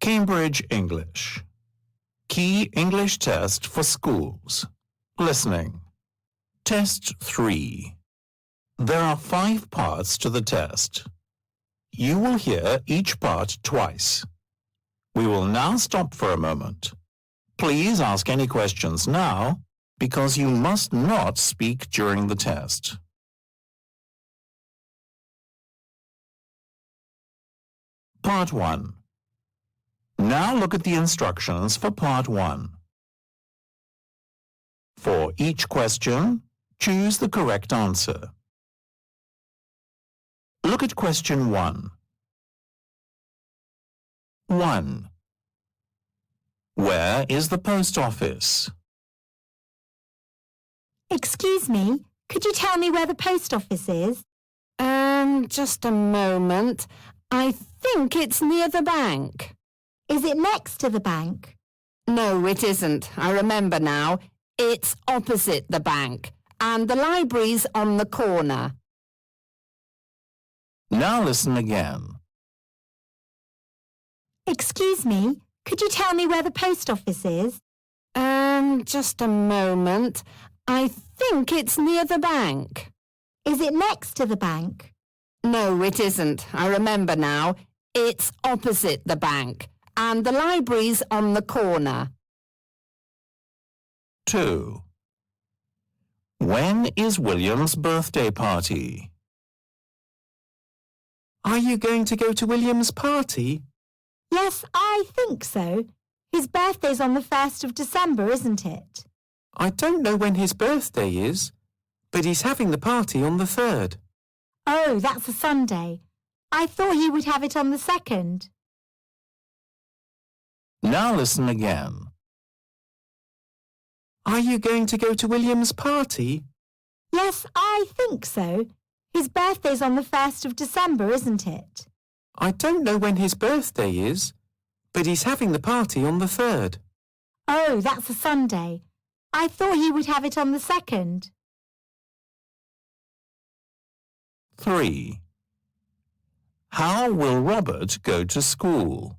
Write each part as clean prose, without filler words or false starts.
Cambridge English. Key English Test for Schools. Listening. Test 3. There are 5 parts to the test. You will hear each part twice. We will now stop for a moment. Please ask any questions now, because you must not speak during the test. Part 1. Now look at the instructions for Part 1. For each question, choose the correct answer. Look at question 1. 1. Where is the post office? Excuse me, could you tell me where the post office is? Just a moment. I think it's near the bank. Is it next to the bank? No, it isn't. I remember now. It's opposite the bank, and the library's on the corner. Now listen again. Excuse me, could you tell me where the post office is? Just a moment. I think it's near the bank. Is it next to the bank? No, it isn't. I remember now. It's opposite the bank, and the library's on the corner. 2. When is William's birthday party? Are you going to go to William's party? Yes, I think so. His birthday's on the 1st of December, isn't it? I don't know when his birthday is, but he's having the party on the 3rd. Oh, that's a Sunday. I thought he would have it on the 2nd. Now listen again. Are you going to go to William's party? Yes, I think so. His birthday's on the 1st of December, isn't it? I don't know when his birthday is, but he's having the party on the 3rd. Oh, that's a Sunday. I thought he would have it on the 2nd. 3. How will Robert go to school?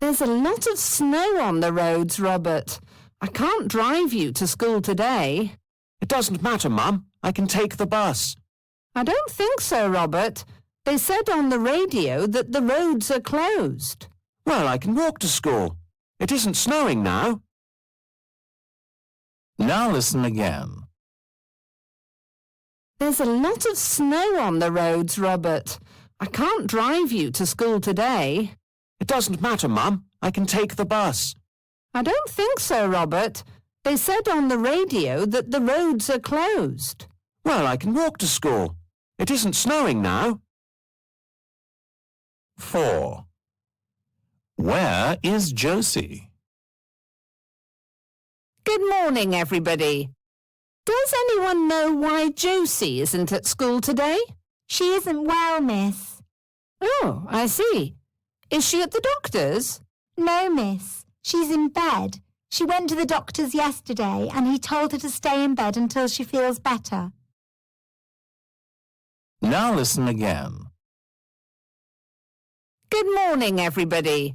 There's a lot of snow on the roads, Robert. I can't drive you to school today. It doesn't matter, Mum. I can take the bus. I don't think so, Robert. They said on the radio that the roads are closed. Well, I can walk to school. It isn't snowing now. Now listen again. There's a lot of snow on the roads, Robert. I can't drive you to school today. It doesn't matter, Mum. I can take the bus. I don't think so, Robert. They said on the radio that the roads are closed. Well, I can walk to school. It isn't snowing now. 4. Where is Josie? Good morning, everybody. Does anyone know why Josie isn't at school today? She isn't well, miss. Oh, I see. Is she at the doctor's? No, miss. She's in bed. She went to the doctor's yesterday and he told her to stay in bed until she feels better. Now listen again. Good morning, everybody.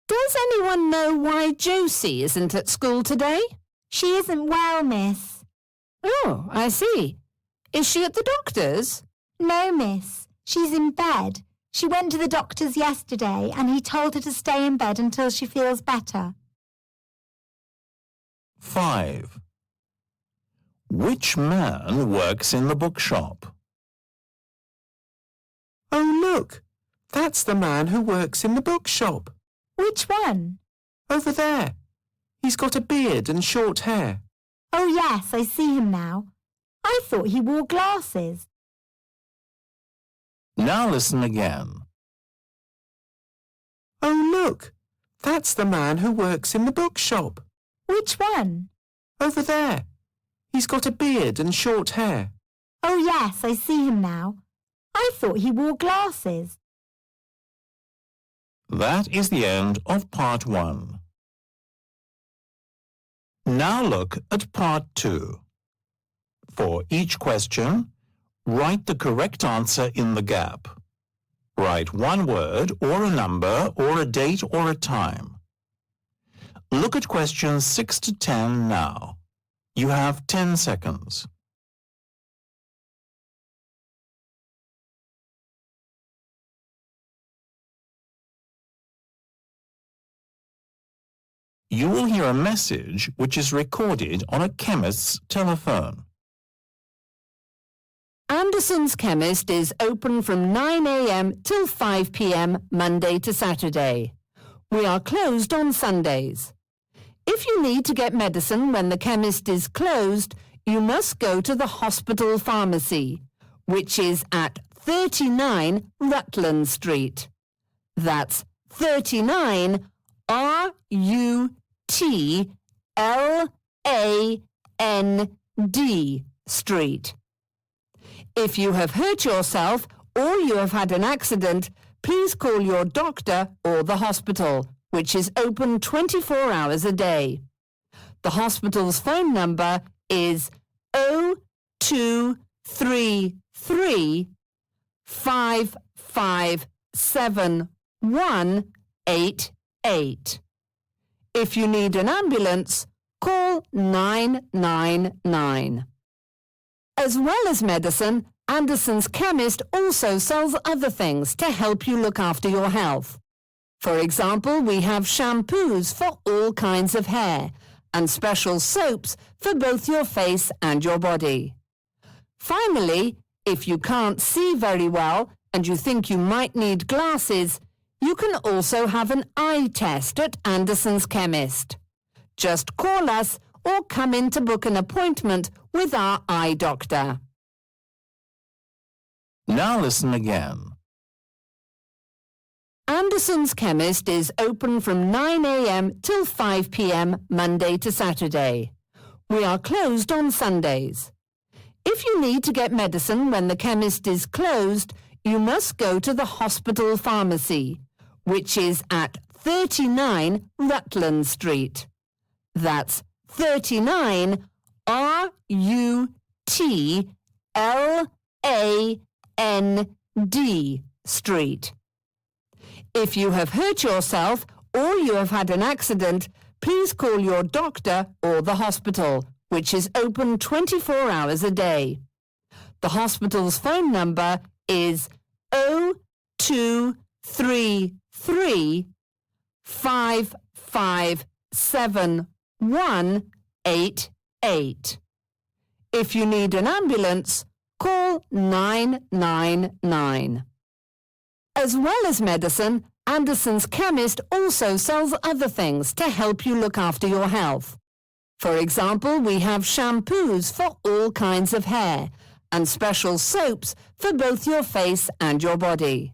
Does anyone know why Josie isn't at school today? She isn't well, miss. Oh, I see. Is she at the doctor's? No, miss. She's in bed. She went to the doctor's yesterday and he told her to stay in bed until she feels better. 5. Which man works in the bookshop? Oh, look. That's the man who works in the bookshop. Which one? Over there. He's got a beard and short hair. Oh, yes, I see him now. I thought he wore glasses. Now listen again. Oh, look. That's the man who works in the bookshop. Which one? Over there. He's got a beard and short hair. Oh, yes, I see him now. I thought he wore glasses. That is the end of Part 1. Now look at Part 2. For each question, write the correct answer in the gap. Write one word or a number or a date or a time. Look at questions 6 to 10 now. You have 10 seconds. You will hear a message which is recorded on a chemist's telephone. Anderson's Chemist is open from 9 a.m. till 5 p.m. Monday to Saturday. We are closed on Sundays. If you need to get medicine when the chemist is closed, you must go to the hospital pharmacy, which is at 39 Rutland Street. That's 39 RUTLAND Street. If you have hurt yourself or you have had an accident, please call your doctor or the hospital, which is open 24 hours a day. The hospital's phone number is 0233 557188. If you need an ambulance, call 999. As well as medicine, Anderson's Chemist also sells other things to help you look after your health. For example, we have shampoos for all kinds of hair and special soaps for both your face and your body. Finally, if you can't see very well and you think you might need glasses, you can also have an eye test at Anderson's Chemist. Just call us or come in to book an appointment with our eye doctor. Now listen again. Anderson's Chemist is open from 9 a.m. till 5 p.m. Monday to Saturday. We are closed on Sundays. If you need to get medicine when the chemist is closed, you must go to the hospital pharmacy, which is at 39 Rutland Street. That's 39 RUTLAND Street. If you have hurt yourself or you have had an accident, please call your doctor or the hospital, which is open 24 hours a day. The hospital's phone number is 0233 557188. If you need an ambulance, call 999. As well as medicine, Anderson's Chemist also sells other things to help you look after your health. For example, we have shampoos for all kinds of hair and special soaps for both your face and your body.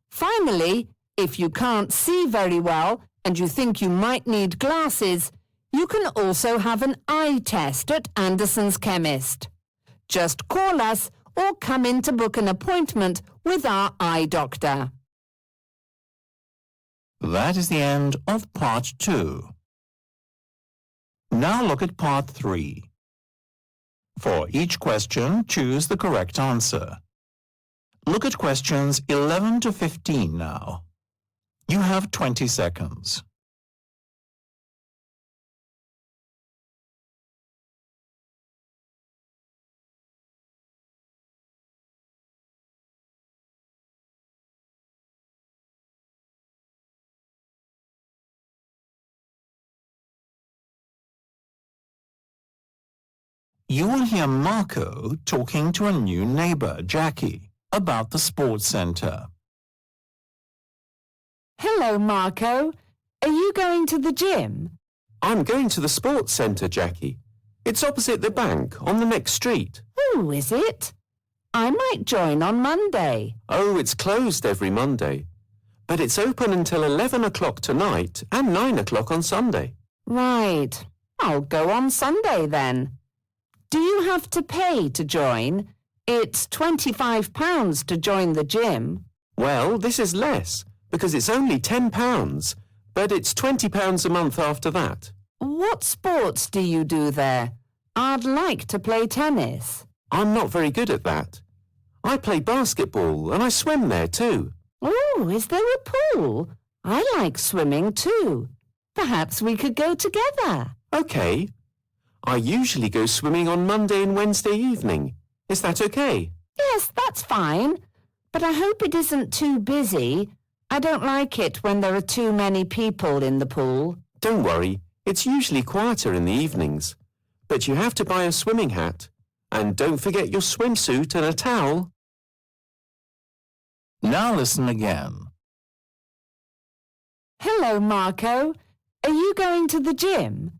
Finally, if you can't see very well and you think you might need glasses, you can also have an eye test at Anderson's Chemist. Just call us or come in to book an appointment with our eye doctor. That is the end of part 2. Now look at part 3. For each question, choose the correct answer. Look at questions 11 to 15 now. You have 20 seconds. You will hear Marco talking to a new neighbor, Jackie, about the sports center. Hello, Marco. Are you going to the gym? I'm going to the sports centre, Jackie. It's opposite the bank, on the next street. Oh, is it? I might join on Monday. Oh, it's closed every Monday. But it's open until 11 o'clock tonight and 9 o'clock on Sunday. Right. I'll go on Sunday then. Do you have to pay to join? It's £25 to join the gym. Well, this is less, because it's only £10, but it's £20 a month after that. What sports do you do there? I'd like to play tennis. I'm not very good at that. I play basketball and I swim there too. Oh, is there a pool? I like swimming too. Perhaps we could go together. OK. I usually go swimming on Monday and Wednesday evening. Is that OK? Yes, that's fine. But I hope it isn't too busy. I don't like it when there are too many people in the pool. Don't worry, it's usually quieter in the evenings. But you have to buy a swimming hat. And don't forget your swimsuit and a towel. Now listen again. Hello, Marco. Are you going to the gym?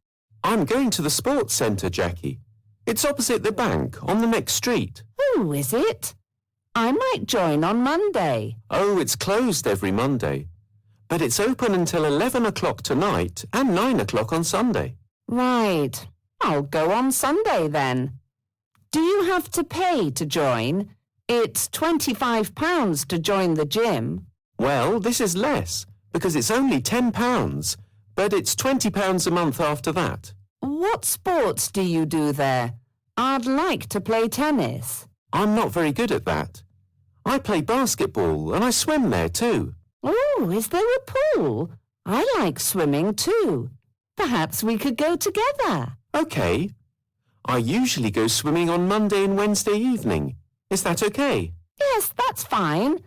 I'm going to the sports centre, Jackie. It's opposite the bank, on the next street. Oh, is it? I might join on Monday. Oh, it's closed every Monday. But it's open until 11 o'clock tonight and 9 o'clock on Sunday. Right. I'll go on Sunday then. Do you have to pay to join? It's £25 to join the gym. Well, this is less, because it's only £10, but it's £20 a month after that. What sports do you do there? I'd like to play tennis. I'm not very good at that. I play basketball and I swim there too. Oh, is there a pool? I like swimming too. Perhaps we could go together. OK. I usually go swimming on Monday and Wednesday evening. Is that OK? Yes, that's fine.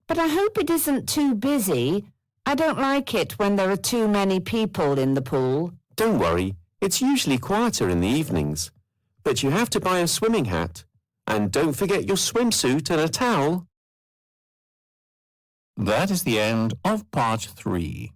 But I hope it isn't too busy. I don't like it when there are too many people in the pool. Don't worry, it's usually quieter in the evenings. But you have to buy a swimming hat. And don't forget your swimsuit and a towel. That is the end of part 3.